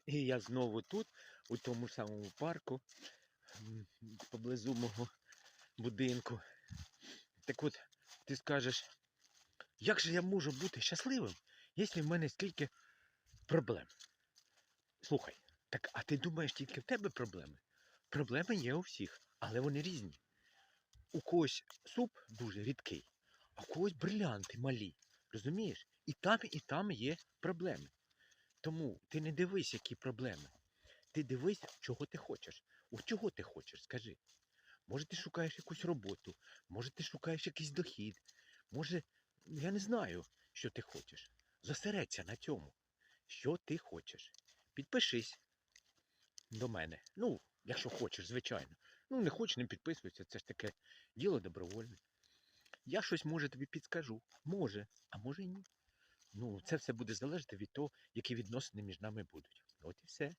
І я знову тут, у тому самому парку, поблизу мого будинку. Так от, ти скажеш, як же я можу бути щасливим, якщо в мене стільки проблем? Слухай, так а ти думаєш, тільки в тебе проблеми? Проблеми є у всіх, але вони різні. У когось суп дуже рідкий, а у когось брилянти малі. Розумієш? І там є проблеми. Тому ти не дивись, які проблеми. Ти дивись, чого ти хочеш. У чого ти хочеш, скажи. Може, ти шукаєш якусь роботу, може, ти шукаєш якийсь дохід, може, я не знаю, що ти хочеш. Зосередься на цьому, що ти хочеш. Підпишись до мене. Ну, якщо хочеш, звичайно. Ну, не хочеш, не підписуйся, це ж таке діло добровольне. Я щось, може, тобі підскажу. Може, а може і ні. Ну, це все буде залежати від того, які відносини між нами будуть. От і все.